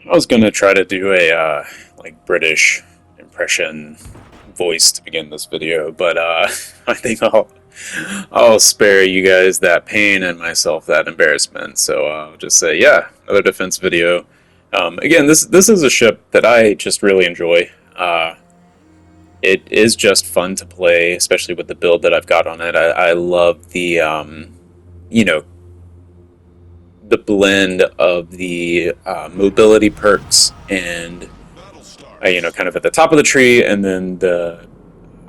I was gonna try to do a like British impression voice to begin this video, but I think I'll spare you guys that pain and myself that embarrassment. So I'll just say, yeah, another defense video. Again, this is a ship that I just really enjoy. It is just fun to play, especially with the build that I've got on it. I love the you know the blend of the mobility perks and kind of at the top of the tree, and then the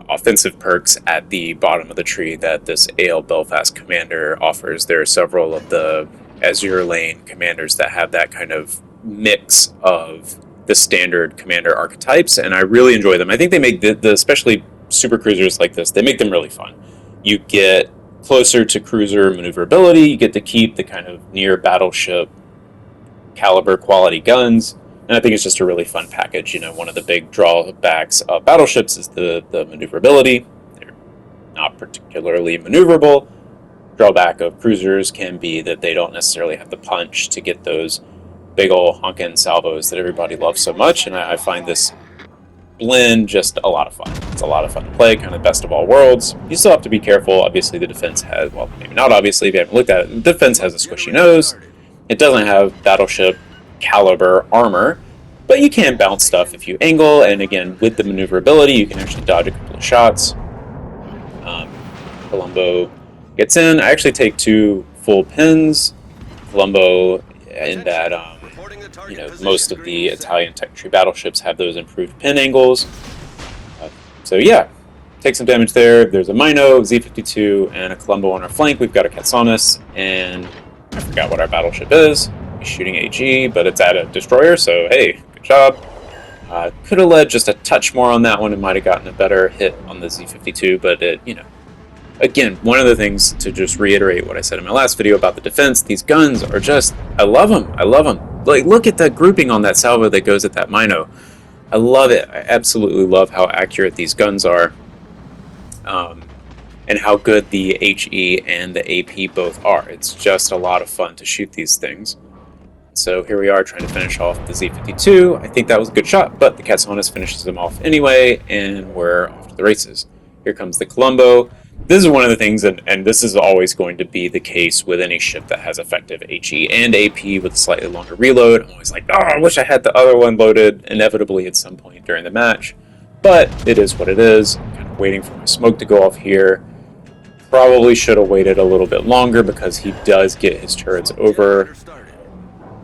offensive perks at the bottom of the tree that this AL Belfast commander offers. There are several of the Azure Lane commanders that have that kind of mix of the standard commander archetypes, and I really enjoy them. I think they make the especially super cruisers like this, they make them really fun. You get closer to cruiser maneuverability, you get to keep the kind of near battleship caliber quality guns, and I think it's just a really fun package. One of the big drawbacks of battleships is the maneuverability. They're not particularly maneuverable. Drawback of cruisers can be that they don't necessarily have the punch to get those big ol' honkin' salvos that everybody loves so much, and I find this blend just a lot of fun. It's a lot of fun to play, kind of best of all worlds. You still have to be careful. Obviously, the defense has, well, maybe not obviously, if you haven't looked at it, the defense has a squishy nose. It doesn't have battleship caliber armor, but you can bounce stuff if you angle, and again, with the maneuverability, you can actually dodge a couple of shots. Colombo gets in. I actually take 2 full pins. Colombo, in that, most of the Italian tech tree battleships have those improved pin angles. So yeah, take some damage there. There's a Mino, Z-52, and a Colombo on our flank. We've got a Katsanis, and I forgot what our battleship is. He's shooting AG, but it's at a destroyer, so hey, good job. Could have led just a touch more on that one. It might have gotten a better hit on the Z-52, but again, one of the things to just reiterate what I said in my last video about the defense, these guns are just, I love them. Like, look at that grouping on that salvo that goes at that Mino. I love it. I absolutely love how accurate these guns are. And how good the HE and the AP both are. It's just a lot of fun to shoot these things. So here we are trying to finish off the Z-52. I think that was a good shot, but the Katsanis finishes him off anyway, and we're off to the races. Here comes the Colombo. This is one of the things, and this is always going to be the case with any ship that has effective HE and AP with a slightly longer reload. I'm always like, oh, I wish I had the other one loaded, inevitably at some point during the match. But it is what it is. I'm kind of waiting for my smoke to go off here. Probably should have waited a little bit longer because he does get his turrets over.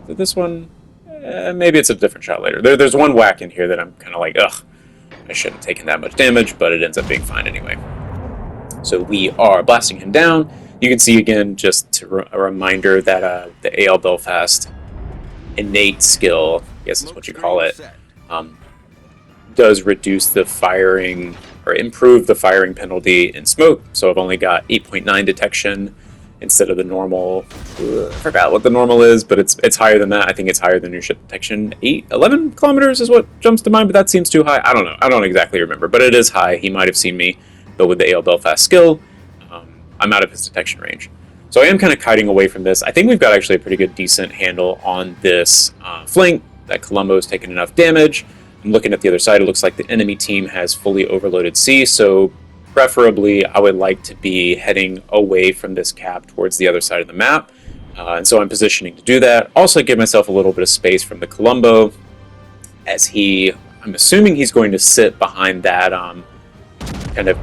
This one, maybe it's a different shot later. There's one whack in here that I'm kind of like, ugh, I shouldn't have taken that much damage, but it ends up being fine anyway. So we are blasting him down. You can see again, just a reminder that the AL Belfast innate skill, I guess is what you call it, does reduce the firing or improve the firing penalty in smoke. So I've only got 8.9 detection instead of the normal. I forgot what the normal is, but it's higher than that. I think it's higher than your ship detection. 11 kilometers is what jumps to mind, but that seems too high. I don't know. I don't exactly remember, but it is high. He might have seen me, but with the AL Belfast skill, I'm out of his detection range. So I am kind of kiting away from this. I think we've got actually a pretty good, decent handle on this flank. That Colombo's taken enough damage. I'm looking at the other side. It looks like the enemy team has fully overloaded C, so preferably I would like to be heading away from this cap towards the other side of the map. And so I'm positioning to do that. Also give myself a little bit of space from the Colombo, as I'm assuming he's going to sit behind that kind of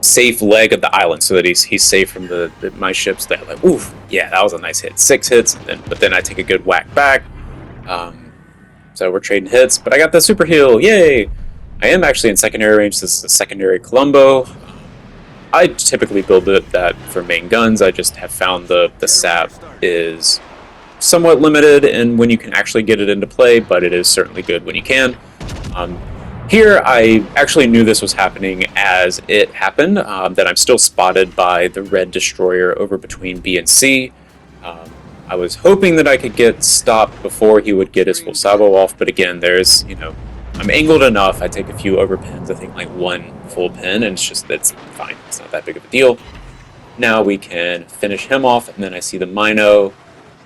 safe leg of the island, so that he's safe from my ships there. Like, oof, yeah, that was a nice hit. 6 hits, but then I take a good whack back. So we're trading hits, but I got the super heal, yay! I am actually in secondary range. This is a secondary Colombo. I typically build that for main guns. I just have found the sap is somewhat limited in when you can actually get it into play, but it is certainly good when you can. Here, I actually knew this was happening as it happened, that I'm still spotted by the red destroyer over between B and C. I was hoping that I could get stopped before he would get his full salvo off, but again, there's, I'm angled enough. I take a few overpins, I think like 1 full pin, and it's fine. It's not that big of a deal. Now we can finish him off, and then I see the Mino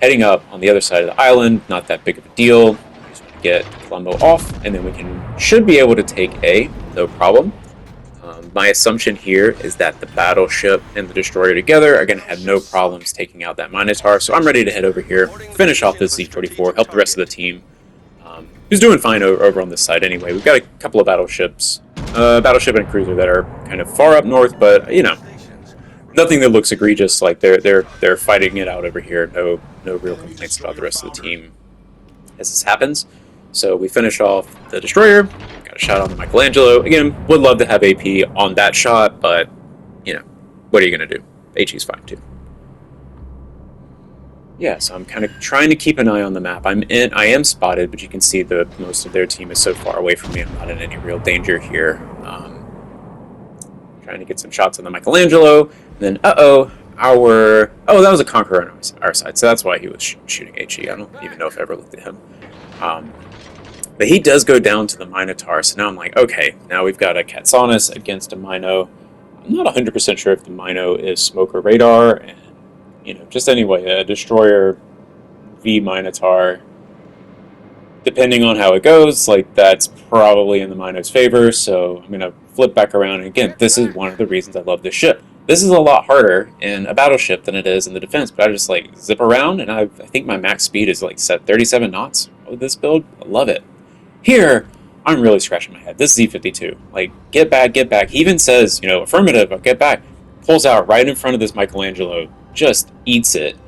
heading up on the other side of the island, not that big of a deal. We just want to get Colombo off, and then we should be able to take A, no problem. My assumption here is that the battleship and the destroyer together are going to have no problems taking out that Minotaur, so I'm ready to head over here, finish off this Z-44, help the rest of the team, who's doing fine over on this side anyway. We've got a couple of battleships, battleship and a cruiser that are kind of far up north, but, you know, nothing that looks egregious. Like, they're fighting it out over here. No real complaints about the rest of the team as this happens. So we finish off the destroyer. Got a shot on the Michelangelo. Again, would love to have AP on that shot, but, you know, what are you going to do? HE's fine too. Yeah, so I'm kind of trying to keep an eye on the map. I am spotted, but you can see most of their team is so far away from me. I'm not in any real danger here. Trying to get some shots on the Michelangelo. And then, that was a Conqueror on our side, so that's why he was shooting HE. I don't even know if I ever looked at him. But he does go down to the Minotaur, so now I'm like, okay, now we've got a Katsanis against a Mino. I'm not 100% sure if the Mino is smoke or radar, and, you know, just anyway, a destroyer v Minotaur, depending on how it goes, like, that's probably in the Mino's favor, so I'm going to flip back around, and again, this is one of the reasons I love this ship. This is a lot harder in a battleship than it is in the defense, but I just, like, zip around, and I think my max speed is, like, set 37 knots with this build. I love it. Here, I'm really scratching my head. This Z-52, like, get back, get back. He even says, you know, affirmative, get back. Pulls out right in front of this Michelangelo, just eats it.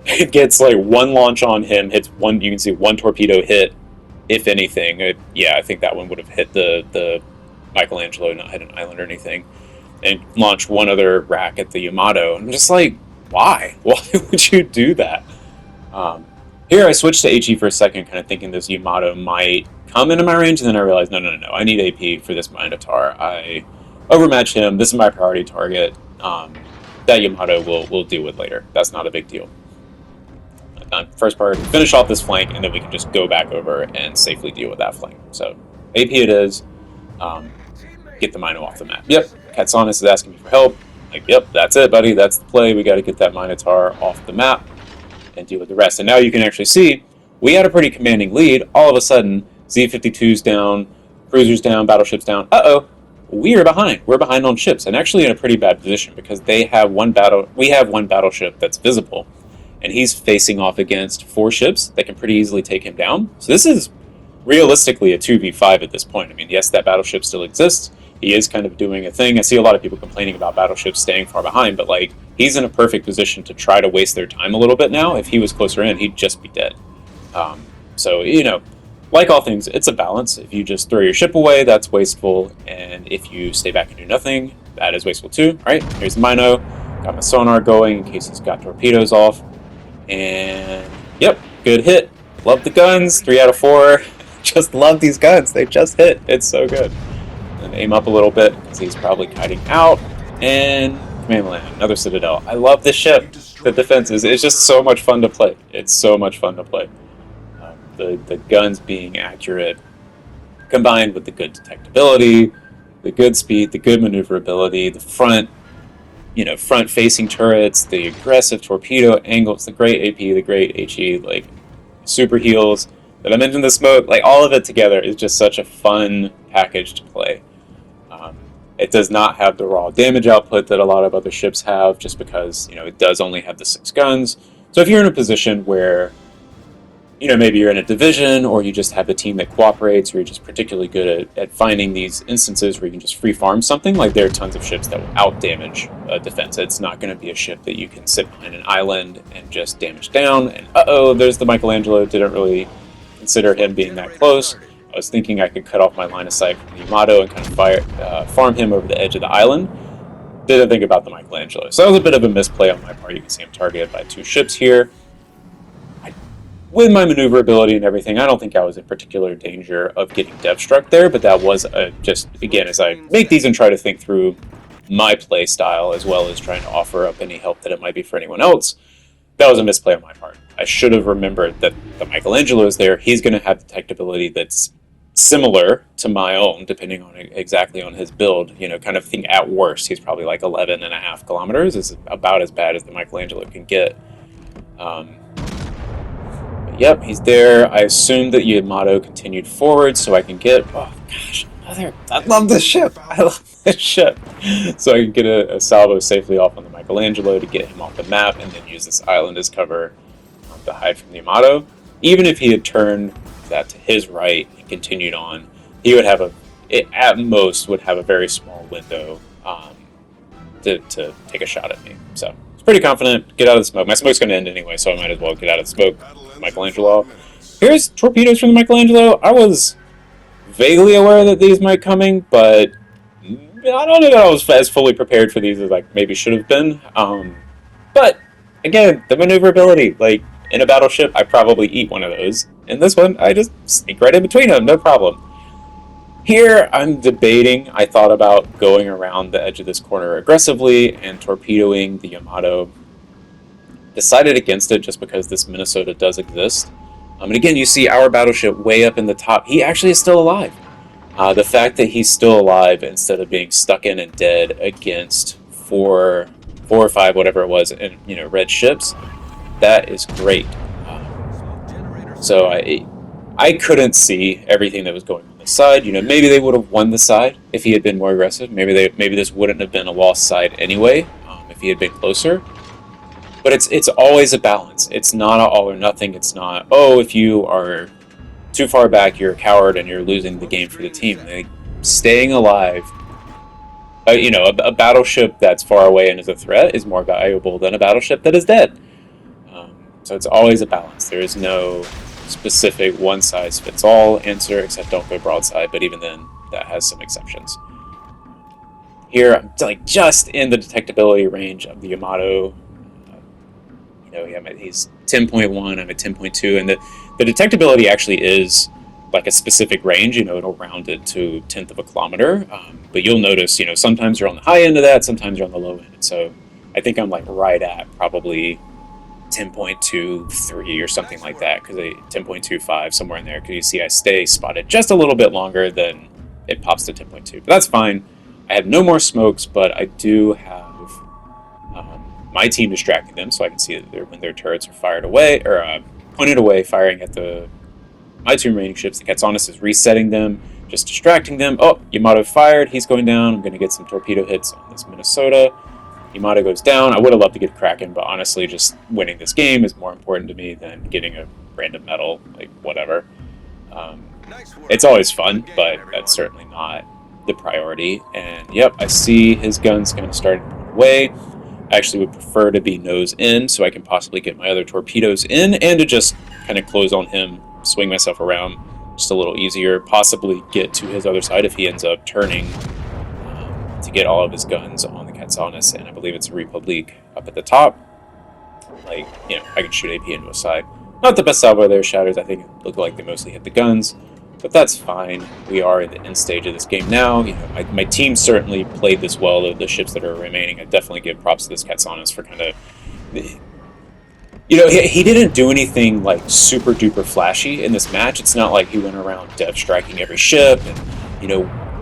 It gets, like, one launch on him, hits one, you can see one torpedo hit, if anything. I think that one would have hit the Michelangelo, not hit an island or anything, and launched one other rack at the Yamato. I'm just like, why? Why would you do that? Here I switched to HE for a second, kind of thinking this Yamato might come into my range, and then I realized, no, I need AP for this Minotaur. I overmatch him. This is my priority target. That Yamato we'll deal with later. That's not a big deal. First priority, finish off this flank, and then we can just go back over and safely deal with that flank. So, AP it is. Get the Mino off the map. Yep, Katsanis is asking me for help. Like, yep, that's it, buddy. That's the play. We got to get that Minotaur off the map and deal with the rest. And now you can actually see we had a pretty commanding lead. All of a sudden, Z-52's down, cruisers down, battleships down. We are behind. We're behind on ships, and actually in a pretty bad position because we have one battleship that's visible, and he's facing off against 4 ships that can pretty easily take him down. So this is realistically a 2v5 at this point. I mean, yes, that battleship still exists. He is kind of doing a thing. I see a lot of people complaining about battleships staying far behind, but, like, he's in a perfect position to try to waste their time a little bit now. If he was closer in, he'd just be dead. So, you know, like all things, it's a balance. If you just throw your ship away, that's wasteful, and if you stay back and do nothing, that is wasteful too. All right, here's the Mino. Got my sonar going in case he's got torpedoes off. And, yep, good hit. Love the guns, 3 out of 4. Just love these guns. They just hit. It's so good. And aim up a little bit because he's probably kiting out. And command land, another Citadel. I love this ship. The defenses, it's just so much fun to play. It's so much fun to play. The guns being accurate, combined with the good detectability, the good speed, the good maneuverability, the front-facing turrets, the aggressive torpedo angles, the great AP, the great HE, like, super heals. Did I mention the smoke? Like, all of it together is just such a fun package to play. It does not have the raw damage output that a lot of other ships have, just because, you know, it does only have the 6 guns. So if you're in a position where, you know, maybe you're in a division, or you just have a team that cooperates, or you're just particularly good at finding these instances where you can just free farm something, like, there are tons of ships that will out-damage a defense. It's not going to be a ship that you can sit behind an island and just damage down, and there's the Michelangelo. Didn't really consider him being that close. I was thinking I could cut off my line of sight from the Yamato and kind of farm him over the edge of the island. Didn't think about the Michelangelo. So that was a bit of a misplay on my part. You can see I'm targeted by 2 ships here. With my maneuverability and everything, I don't think I was in particular danger of getting dev struck there, but that was just, again, as I make these and try to think through my play style, as well as trying to offer up any help that it might be for anyone else, that was a misplay on my part. I should have remembered that the Michelangelo is there. He's going to have detectability that's similar to my own, depending on exactly on his build. You know, kind of think at worst, he's probably like 11.5 kilometers. Is about as bad as the Michelangelo can get. Yep, he's there. I assume that Yamato continued forward so I can get... Oh, gosh, another... I love this ship! I love this ship! So I can get a salvo safely off on the Michelangelo to get him off the map and then use this island as cover to hide from the Yamato. Even if he had turned that to his right and continued on, he would have it at most would have a very small window to take a shot at me. So it's pretty confident. Get out of the smoke. My smoke's going to end anyway, so I might as well get out of the smoke. Michelangelo. Here's torpedoes from the Michelangelo. I was vaguely aware that these might coming, but I don't know that I was as fully prepared for these as I maybe should have been. But again, the maneuverability, like in a battleship, I probably eat one of those. In this one, I just sneak right in between them, no problem. Here, I'm debating. I thought about going around the edge of this corner aggressively and torpedoing the Yamato. Decided against it just because this Minnesota does exist. And again, you see our battleship way up in the top. He actually is still alive. The fact that he's still alive instead of being stuck in and dead against four or five, whatever it was, and red ships, that is great. So I couldn't see everything that was going on this side. Maybe they would have won the side if he had been more aggressive. Maybe this wouldn't have been a lost side anyway if he had been closer. But it's always a balance. It's not an all or nothing. It's not, oh, if you are too far back, you're a coward and you're losing the game for the team. Staying alive, a battleship that's far away and is a threat is more valuable than a battleship that is dead. So it's always a balance. There is no specific one-size-fits-all answer, except don't go broadside, but even then, that has some exceptions. Here, I'm just in the detectability range of the Yamato. He's 10.1, I'm at 10.2, and the detectability actually is like a specific range. It'll round it to 1/10 of a kilometer, but you'll notice, sometimes you're on the high end of that, sometimes you're on the low end. So I think I'm right at probably 10.23 or something like that, because 10.25 somewhere in there. Because you see, I stay spotted just a little bit longer than it pops to 10.2, but that's fine. I have no more smokes, but I do have my team distracting them, so I can see that when their turrets are fired away or pointed away, firing at my two remaining ships. The Katsanis is resetting them, just distracting them. Oh, Yamato fired. He's going down. I'm going to get some torpedo hits on this Minnesota. Yamato goes down. I would have loved to get Kraken, but honestly, just winning this game is more important to me than getting a random medal, whatever. It's always fun, but that's certainly not the priority. And yep, I see his guns kind of starting away. I actually would prefer to be nose in so I can possibly get my other torpedoes in and to just kind of close on him, swing myself around just a little easier, possibly get to his other side if he ends up turning to get all of his guns on the Katsanis, and I believe it's a Republique up at the top. I can shoot AP into a side. Not the best salvo there, Shatters. I think it looked like they mostly hit the guns, but that's fine. We are in the end stage of this game now. My team certainly played this well. The ships that are remaining, I definitely give props to this Katsanis for kind of... he didn't do anything super duper flashy in this match. It's not like he went around dev striking every ship and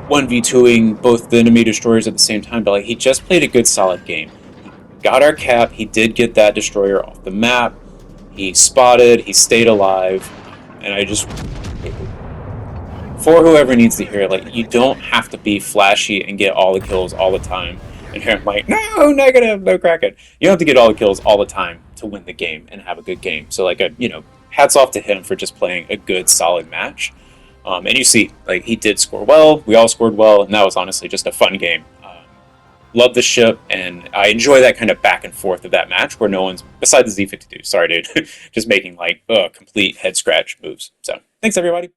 1v2ing both the enemy destroyers at the same time, but he just played a good solid game. He got our cap, he did get that destroyer off the map, he spotted, he stayed alive, and for whoever needs to hear it, you don't have to be flashy and get all the kills all the time. And here I'm no, negative, no Kraken. You don't have to get all the kills all the time to win the game and have a good game. So hats off to him for just playing a good solid match. And you see, he did score well, we all scored well, and that was honestly just a fun game. Love the ship, and I enjoy that kind of back and forth of that match where no one's, besides the Z-52, sorry dude, just making complete head scratch moves. So, thanks everybody.